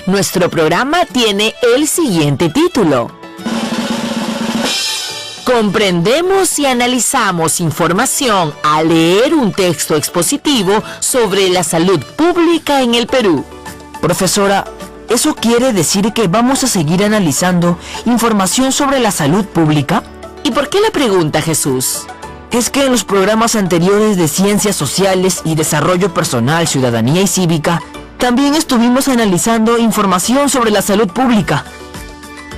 Nuestro programa tiene el siguiente título: Comprendemos y analizamos información al leer un texto expositivo sobre la salud pública en el Perú. Profesora, ¿eso quiere decir que vamos a seguir analizando información sobre la salud pública? ¿Y por qué la pregunta, Jesús? Es que en los programas anteriores de Ciencias Sociales y Desarrollo Personal, Ciudadanía y Cívica, también estuvimos analizando información sobre la salud pública.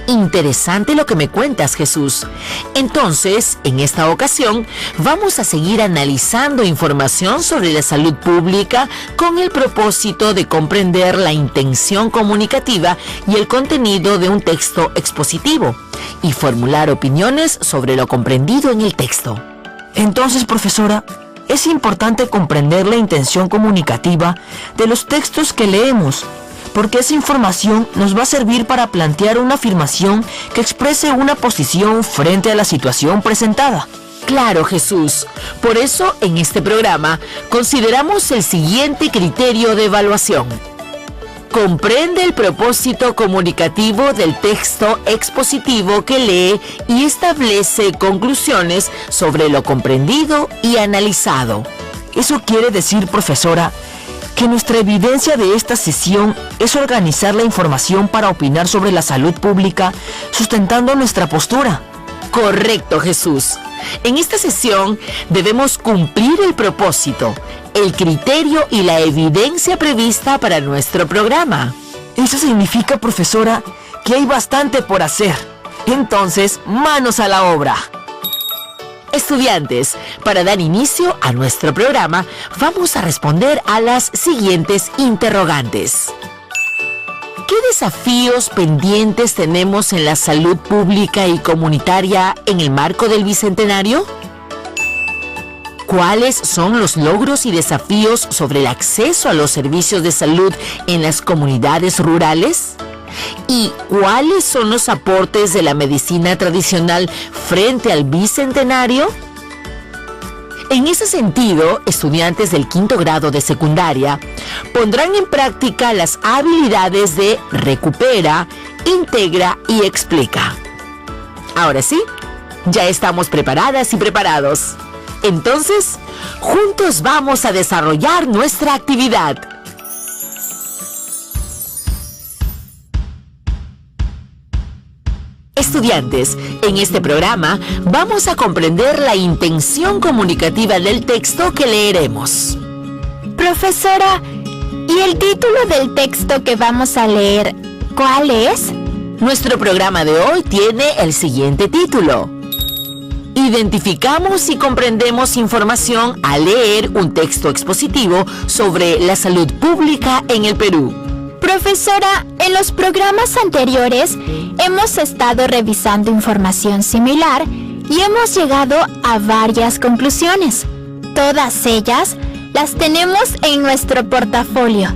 Interesante lo que me cuentas, Jesús. Entonces, en esta ocasión, vamos a seguir analizando información sobre la salud pública con el propósito de comprender la intención comunicativa y el contenido de un texto expositivo y formular opiniones sobre lo comprendido en el texto. Entonces, profesora, es importante comprender la intención comunicativa de los textos que leemos, porque esa información nos va a servir para plantear una afirmación que exprese una posición frente a la situación presentada. Claro, Jesús. Por eso, en este programa, consideramos el siguiente criterio de evaluación. Comprende el propósito comunicativo del texto expositivo que lee y establece conclusiones sobre lo comprendido y analizado. Eso quiere decir, profesora, que nuestra evidencia de esta sesión es organizar la información para opinar sobre la salud pública, sustentando nuestra postura. Correcto, Jesús. En esta sesión debemos cumplir el propósito, el criterio y la evidencia prevista para nuestro programa. Eso significa, profesora, que hay bastante por hacer. Entonces, manos a la obra. Estudiantes, para dar inicio a nuestro programa, vamos a responder a las siguientes interrogantes. ¿Qué desafíos pendientes tenemos en la salud pública y comunitaria en el marco del Bicentenario? ¿Cuáles son los logros y desafíos sobre el acceso a los servicios de salud en las comunidades rurales? ¿Y cuáles son los aportes de la medicina tradicional frente al Bicentenario? En ese sentido, estudiantes del 5º grado de secundaria pondrán en práctica las habilidades de recupera, integra y explica. Ahora sí, ya estamos preparadas y preparados. Entonces, juntos vamos a desarrollar nuestra actividad. Estudiantes, en este programa vamos a comprender la intención comunicativa del texto que leeremos. Profesora, ¿y el título del texto que vamos a leer, cuál es? Nuestro programa de hoy tiene el siguiente título: Identificamos y comprendemos información al leer un texto expositivo sobre la salud pública en el Perú. Profesora, en los programas anteriores hemos estado revisando información similar y hemos llegado a varias conclusiones. Todas ellas las tenemos en nuestro portafolio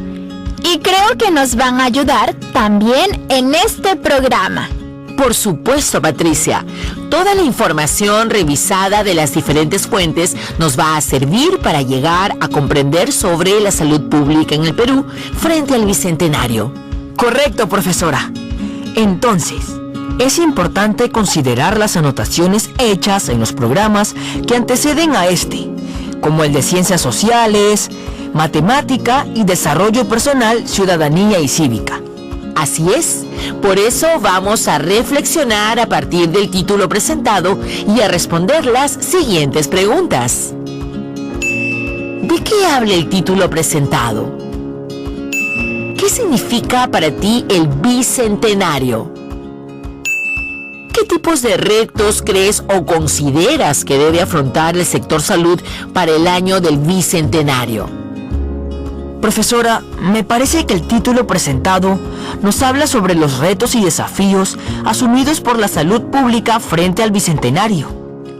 y creo que nos van a ayudar también en este programa. Por supuesto, Patricia. Toda la información revisada de las diferentes fuentes nos va a servir para llegar a comprender sobre la salud pública en el Perú frente al Bicentenario. Correcto, profesora. Entonces, es importante considerar las anotaciones hechas en los programas que anteceden a este, como el de Ciencias Sociales, Matemática y Desarrollo Personal, Ciudadanía y Cívica. Así es, por eso vamos a reflexionar a partir del título presentado y a responder las siguientes preguntas. ¿De qué habla el título presentado? ¿Qué significa para ti el Bicentenario? ¿Qué tipos de retos crees o consideras que debe afrontar el sector salud para el año del Bicentenario? Profesora, me parece que el título presentado nos habla sobre los retos y desafíos asumidos por la salud pública frente al Bicentenario.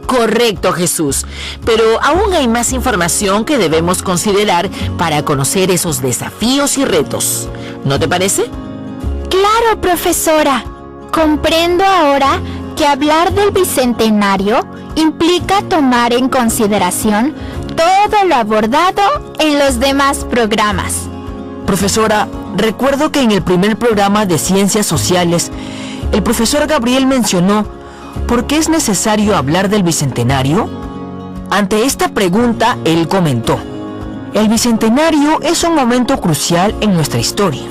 Correcto, Jesús, pero aún hay más información que debemos considerar para conocer esos desafíos y retos. ¿No te parece? Claro, profesora. Comprendo ahora que hablar del Bicentenario implica tomar en consideración todo lo abordado en los demás programas. Profesora, Recuerdo que en el primer programa de Ciencias Sociales, el profesor Gabriel mencionó ¿por qué es necesario hablar del Bicentenario? Ante esta pregunta, él comentó: el Bicentenario es un momento crucial en nuestra historia.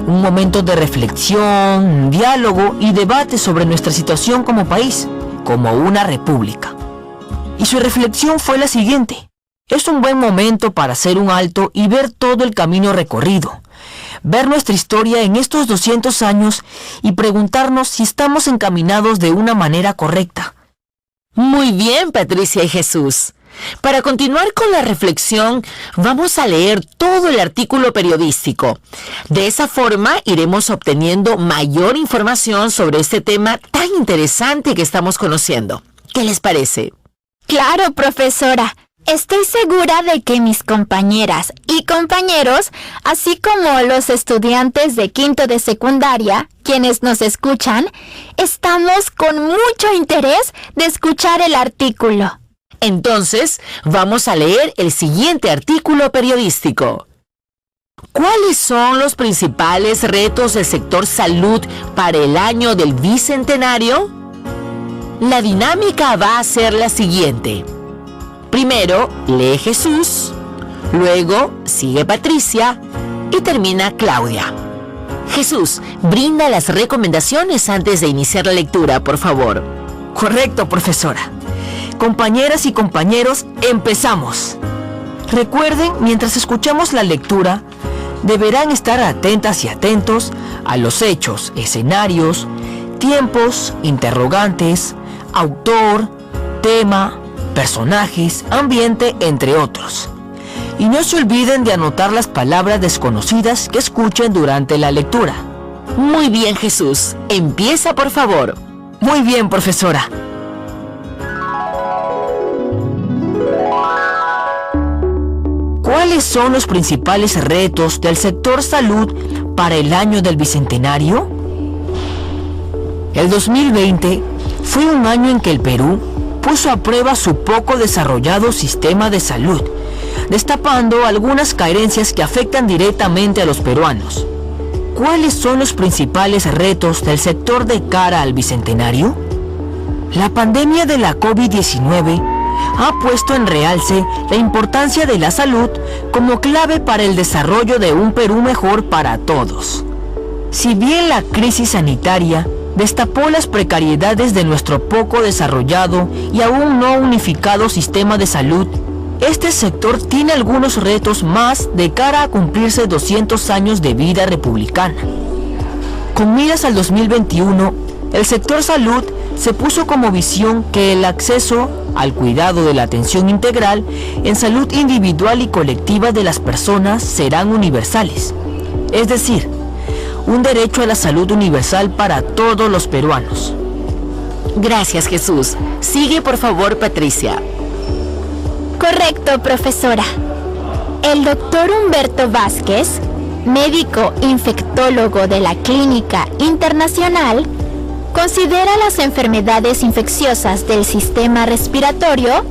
Un momento de reflexión, diálogo y debate sobre nuestra situación como país, como una república. Y su reflexión fue la siguiente: es un buen momento para hacer un alto y ver todo el camino recorrido, ver nuestra historia en estos 200 años y preguntarnos si estamos encaminados de una manera correcta. Muy bien, Patricia y Jesús. Para continuar con la reflexión, vamos a leer todo el artículo periodístico. De esa forma, iremos obteniendo mayor información sobre este tema tan interesante que estamos conociendo. ¿Qué les parece? Claro, profesora. Estoy segura de que mis compañeras y compañeros, así como los estudiantes de quinto de secundaria, quienes nos escuchan, estamos con mucho interés de escuchar el artículo. Entonces, vamos a leer el siguiente artículo periodístico. ¿Cuáles son los principales retos del sector salud para el año del Bicentenario? La dinámica va a ser la siguiente. Primero lee Jesús, luego sigue Patricia y termina Claudia. Jesús, brinda las recomendaciones antes de iniciar la lectura, por favor. Correcto, profesora. Compañeras y compañeros, empezamos. Recuerden, mientras escuchamos la lectura, deberán estar atentas y atentos a los hechos, escenarios, tiempos, interrogantes, autor, tema, personajes, ambiente, entre otros. Y no se olviden de anotar las palabras desconocidas que escuchen durante la lectura. Muy bien, Jesús. Empieza, por favor. Muy bien, profesora. ¿Cuáles son los principales retos del sector salud para el año del Bicentenario? El 2020 fue un año en que el Perú puso a prueba su poco desarrollado sistema de salud, destapando algunas carencias que afectan directamente a los peruanos. ¿Cuáles son los principales retos del sector de cara al Bicentenario? La pandemia de la COVID-19 ha puesto en realce la importancia de la salud como clave para el desarrollo de un Perú mejor para todos. Si bien la crisis sanitaria destapó las precariedades de nuestro poco desarrollado y aún no unificado sistema de salud, este sector tiene algunos retos más de cara a cumplirse 200 años de vida republicana. Con miras al 2021, el sector salud se puso como visión que el acceso al cuidado de la atención integral en salud individual y colectiva de las personas serán universales, es decir, un derecho a la salud universal para todos los peruanos. Gracias, Jesús. Sigue, por favor, Patricia. Correcto, profesora. El doctor Humberto Vázquez, médico infectólogo de la Clínica Internacional, considera las enfermedades infecciosas del sistema respiratorio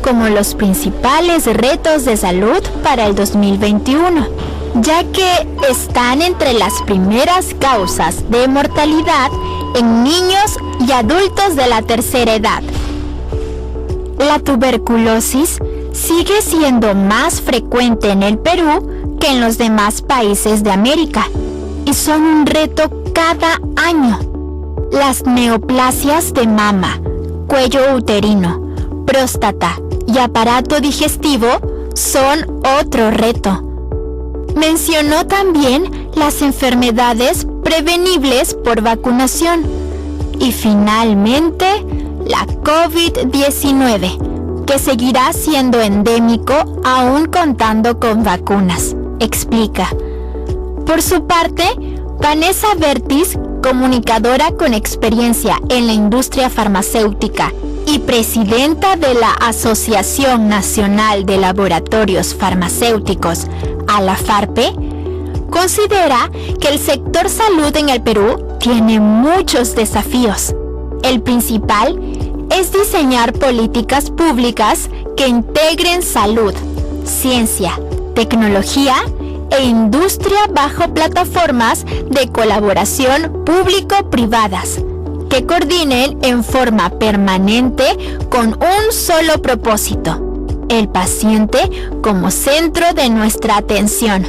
como los principales retos de salud para el 2021, ya que están entre las primeras causas de mortalidad en niños y adultos de la tercera edad. La tuberculosis sigue siendo más frecuente en el Perú que en los demás países de América y son un reto cada año. Las neoplasias de mama, cuello uterino, próstata y aparato digestivo son otro reto. Mencionó también las enfermedades prevenibles por vacunación y finalmente la COVID-19, que seguirá siendo endémico aún contando con vacunas, explica. Por su parte, Vanessa Bertis, comunicadora con experiencia en la industria farmacéutica y presidenta de la Asociación Nacional de Laboratorios Farmacéuticos, ALAFARPE, considera que el sector salud en el Perú tiene muchos desafíos. El principal es diseñar políticas públicas que integren salud, ciencia, tecnología e industria bajo plataformas de colaboración público-privadas que coordinen en forma permanente con un solo propósito: el paciente como centro de nuestra atención.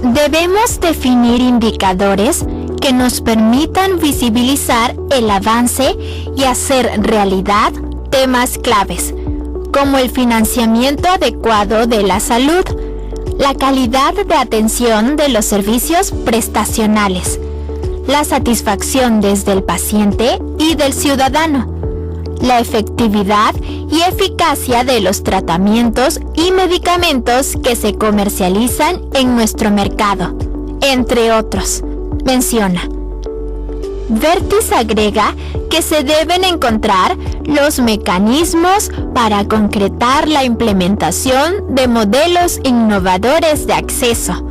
Debemos definir indicadores que nos permitan visibilizar el avance y hacer realidad temas claves, como el financiamiento adecuado de la salud, la calidad de atención de los servicios prestacionales, la satisfacción desde el paciente y del ciudadano, la efectividad y eficacia de los tratamientos y medicamentos que se comercializan en nuestro mercado, entre otros, menciona. Vertis agrega que se deben encontrar los mecanismos para concretar la implementación de modelos innovadores de acceso,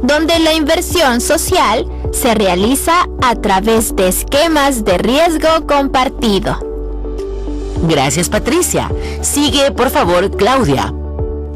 donde la inversión social se realiza a través de esquemas de riesgo compartido. Gracias, Patricia. Sigue, por favor, Claudia.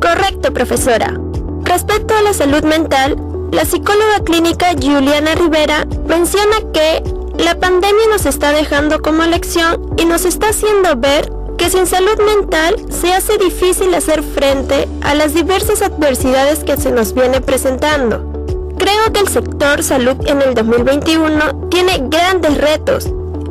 Correcto, profesora. Respecto a la salud mental, la psicóloga clínica Juliana Rivera menciona que la pandemia nos está dejando como lección y nos está haciendo ver que sin salud mental se hace difícil hacer frente a las diversas adversidades que se nos viene presentando. Creo que el sector salud en el 2021 tiene grandes retos,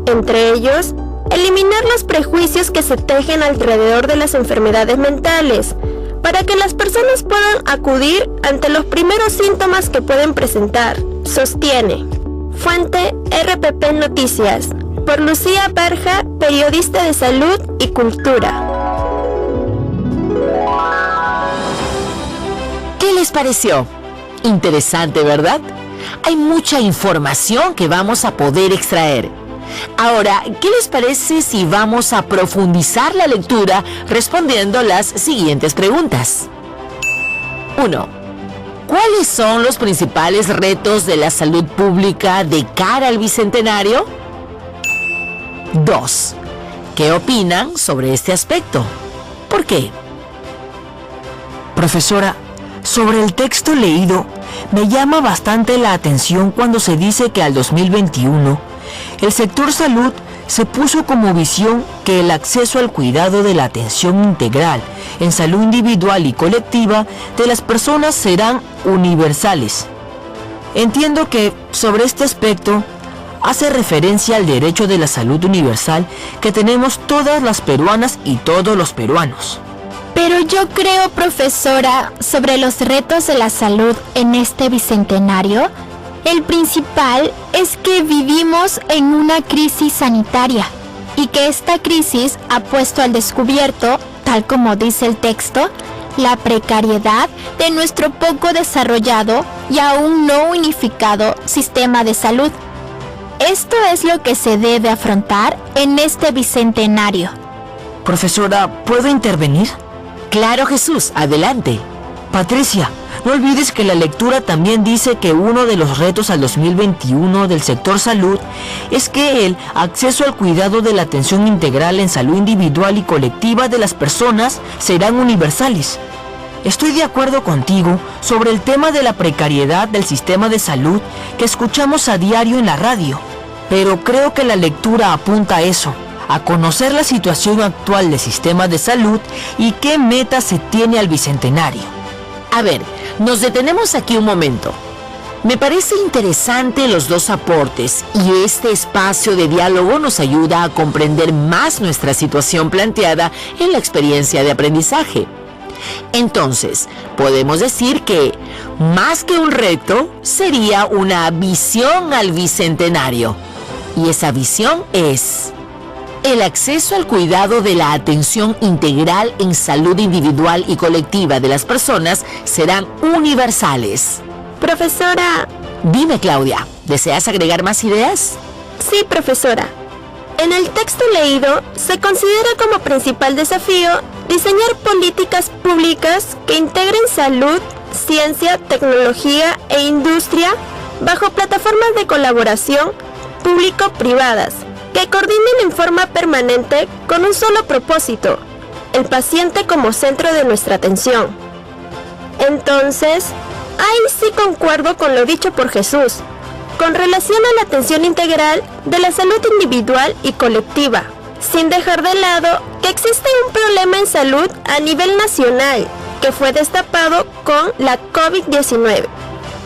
entre ellos, eliminar los prejuicios que se tejen alrededor de las enfermedades mentales, para que las personas puedan acudir ante los primeros síntomas que pueden presentar, sostiene. Fuente RPP Noticias, por Lucía Barja, periodista de salud y cultura. ¿Qué les pareció? Interesante, ¿verdad? Hay mucha información que vamos a poder extraer. Ahora, ¿qué les parece si vamos a profundizar la lectura respondiendo las siguientes preguntas? 1. ¿Cuáles son los principales retos de la salud pública de cara al Bicentenario? 2. ¿Qué opinan sobre este aspecto? ¿Por qué? Profesora, sobre el texto leído, me llama bastante la atención cuando se dice que al 2021, el sector salud se puso como visión que el acceso al cuidado de la atención integral en salud individual y colectiva de las personas serán universales. Entiendo que sobre este aspecto hace referencia al derecho de la salud universal que tenemos todas las peruanas y todos los peruanos. Pero yo creo, profesora, sobre los retos de la salud en este bicentenario, el principal es que vivimos en una crisis sanitaria y que esta crisis ha puesto al descubierto, tal como dice el texto, la precariedad de nuestro poco desarrollado y aún no unificado sistema de salud. Esto es lo que se debe afrontar en este bicentenario. Profesora, ¿puedo intervenir? Claro, Jesús, adelante. Patricia, no olvides que la lectura también dice que uno de los retos al 2021 del sector salud es que el acceso al cuidado de la atención integral en salud individual y colectiva de las personas serán universales. Estoy de acuerdo contigo sobre el tema de la precariedad del sistema de salud que escuchamos a diario en la radio, pero creo que la lectura apunta a eso, a conocer la situación actual del sistema de salud y qué meta se tiene al bicentenario. A ver, nos detenemos aquí un momento. Me parece interesante los dos aportes y este espacio de diálogo nos ayuda a comprender más nuestra situación planteada en la experiencia de aprendizaje. Entonces, podemos decir que, más que un reto, sería una visión al bicentenario. Y esa visión es: el acceso al cuidado de la atención integral en salud individual y colectiva de las personas serán universales. Profesora. Dime, Claudia, ¿deseas agregar más ideas? Sí, profesora. En el texto leído, se considera como principal desafío diseñar políticas públicas que integren salud, ciencia, tecnología e industria bajo plataformas de colaboración público-privadas que coordinen en forma permanente con un solo propósito: el paciente como centro de nuestra atención. Entonces, ahí sí concuerdo con lo dicho por Jesús, con relación a la atención integral de la salud individual y colectiva, sin dejar de lado que existe un problema en salud a nivel nacional, que fue destapado con la COVID-19.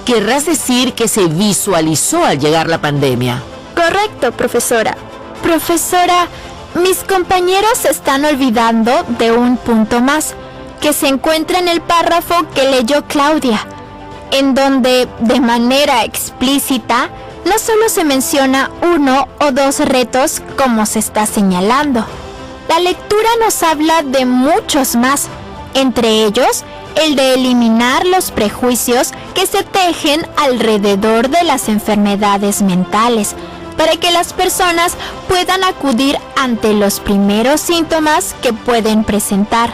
Querrás decir que se visualizó al llegar la pandemia. Correcto, profesora. Profesora, mis compañeros se están olvidando de un punto más, que se encuentra en el párrafo que leyó Claudia, en donde, de manera explícita, no solo se menciona 1 o 2 retos como se está señalando. La lectura nos habla de muchos más, entre ellos, el de eliminar los prejuicios que se tejen alrededor de las enfermedades mentales, para que las personas puedan acudir ante los primeros síntomas que pueden presentar.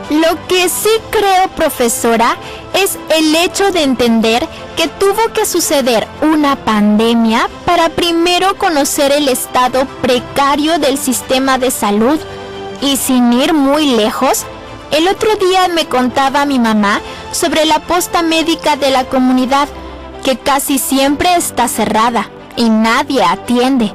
Lo que sí creo, profesora, es el hecho de entender que tuvo que suceder una pandemia para primero conocer el estado precario del sistema de salud. Y sin ir muy lejos, el otro día me contaba mi mamá sobre la posta médica de la comunidad, que casi siempre está cerrada y nadie atiende.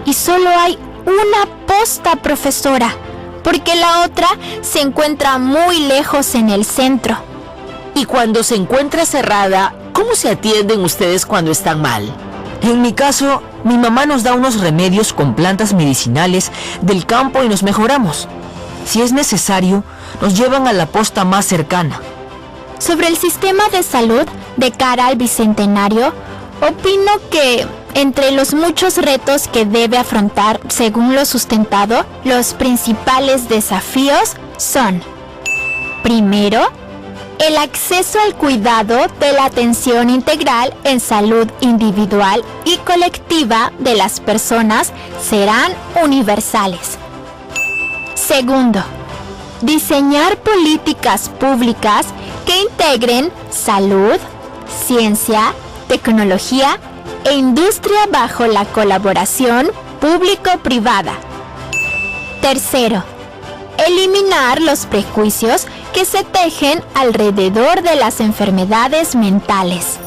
Y solo hay una posta, profesora, porque la otra se encuentra muy lejos en el centro. Y cuando se encuentra cerrada, ¿cómo se atienden ustedes cuando están mal? En mi caso, mi mamá nos da unos remedios con plantas medicinales del campo y nos mejoramos. Si es necesario, nos llevan a la posta más cercana. Sobre el sistema de salud de cara al bicentenario, opino que entre los muchos retos que debe afrontar, según lo sustentado, los principales desafíos son: primero, el acceso al cuidado de la atención integral en salud individual y colectiva de las personas serán universales. Segundo, diseñar políticas públicas que integren salud, ciencia, tecnología e industria bajo la colaboración público-privada. Tercero, eliminar los prejuicios que se tejen alrededor de las enfermedades mentales.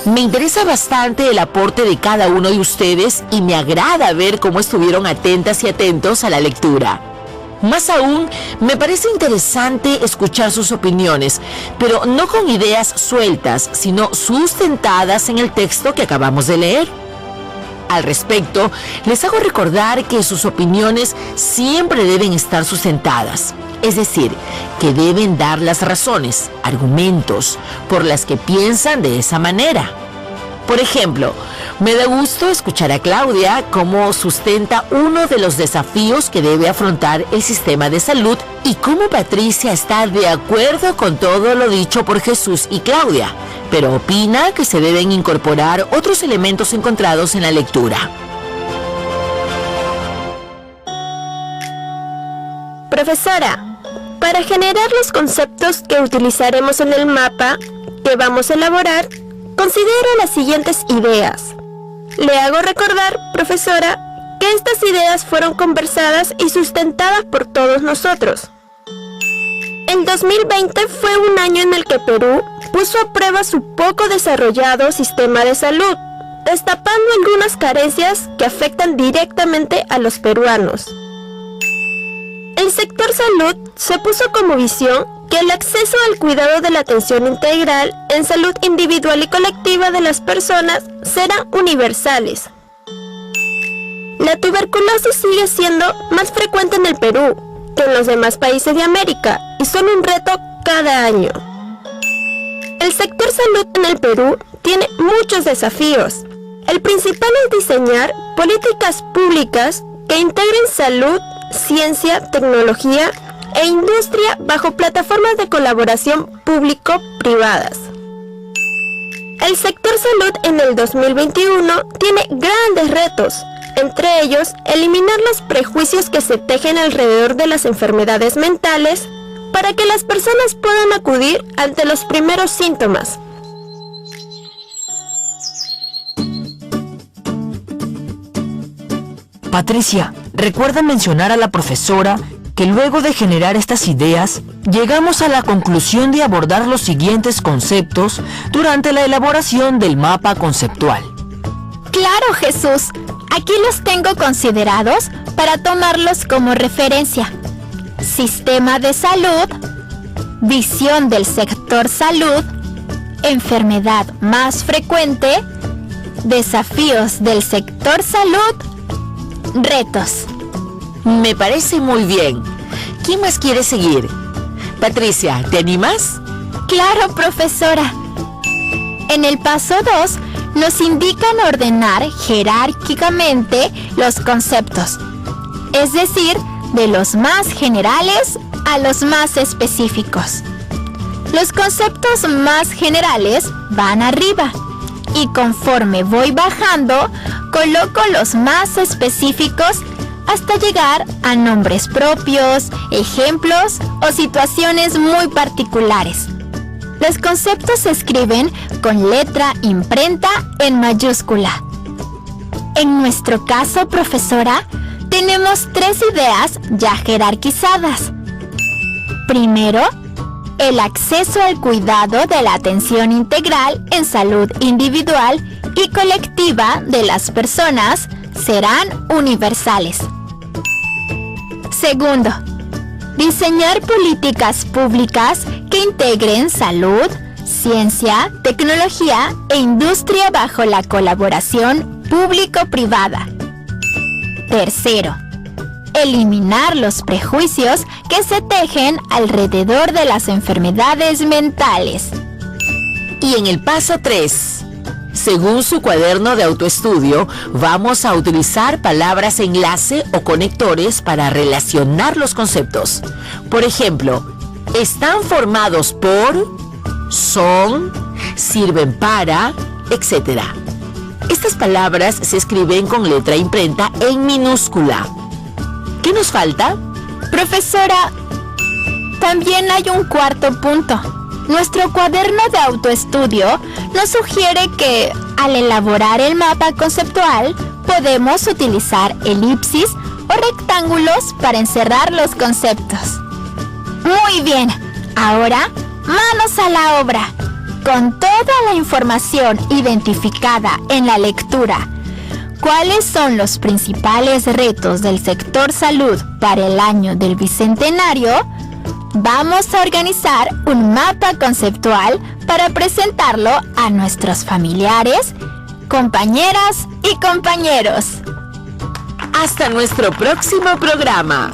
Me interesa bastante el aporte de cada uno de ustedes y me agrada ver cómo estuvieron atentas y atentos a la lectura. Más aún, me parece interesante escuchar sus opiniones, pero no con ideas sueltas, sino sustentadas en el texto que acabamos de leer. Al respecto, les hago recordar que sus opiniones siempre deben estar sustentadas, es decir, que deben dar las razones, argumentos, por las que piensan de esa manera. Por ejemplo, me da gusto escuchar a Claudia cómo sustenta uno de los desafíos que debe afrontar el sistema de salud y cómo Patricia está de acuerdo con todo lo dicho por Jesús y Claudia, pero opina que se deben incorporar otros elementos encontrados en la lectura. Profesora, para generar los conceptos que utilizaremos en el mapa que vamos a elaborar, considero las siguientes ideas. Le hago recordar, profesora, que estas ideas fueron conversadas y sustentadas por todos nosotros. El 2020 fue un año en el que Perú puso a prueba su poco desarrollado sistema de salud, destapando algunas carencias que afectan directamente a los peruanos. El sector salud se puso como visión que el acceso al cuidado de la atención integral en salud individual y colectiva de las personas serán universales. La tuberculosis sigue siendo más frecuente en el Perú que en los demás países de América y son un reto cada año. El sector salud en el Perú tiene muchos desafíos. El principal es diseñar políticas públicas que integren salud, ciencia, tecnología e industria bajo plataformas de colaboración público-privadas. El sector salud en el 2021 tiene grandes retos, entre ellos eliminar los prejuicios que se tejen alrededor de las enfermedades mentales para que las personas puedan acudir ante los primeros síntomas. Patricia, recuerda mencionar a la profesora que luego de generar estas ideas, llegamos a la conclusión de abordar los siguientes conceptos durante la elaboración del mapa conceptual. Claro, Jesús. Aquí los tengo considerados para tomarlos como referencia. Sistema de salud, visión del sector salud, enfermedad más frecuente, desafíos del sector salud, retos. Me parece muy bien. ¿Quién más quiere seguir? Patricia, ¿te animas? Claro, profesora. En el paso 2 nos indican ordenar jerárquicamente los conceptos, es decir, de los más generales a los más específicos. Los conceptos más generales van arriba y conforme voy bajando, coloco los más específicos hasta llegar a nombres propios, ejemplos o situaciones muy particulares. Los conceptos se escriben con letra imprenta en mayúscula. En nuestro caso, profesora, tenemos 3 ideas ya jerarquizadas. Primero, el acceso al cuidado de la atención integral en salud individual y colectiva de las personas serán universales. Segundo, diseñar políticas públicas que integren salud, ciencia, tecnología e industria bajo la colaboración público-privada. Tercero, eliminar los prejuicios que se tejen alrededor de las enfermedades mentales. Y en el paso 3, según su cuaderno de autoestudio, vamos a utilizar palabras enlace o conectores para relacionar los conceptos. Por ejemplo, están formados por, son, sirven para, etc. Estas palabras se escriben con letra imprenta en minúscula. ¿Qué nos falta? Profesora, también hay un cuarto punto. Nuestro cuaderno de autoestudio nos sugiere que, al elaborar el mapa conceptual, podemos utilizar elipsis o rectángulos para encerrar los conceptos. Muy bien, ahora manos a la obra. Con toda la información identificada en la lectura, ¿cuáles son los principales retos del sector salud para el año del Bicentenario? Vamos a organizar un mapa conceptual para presentarlo a nuestros familiares, compañeras y compañeros. Hasta nuestro próximo programa.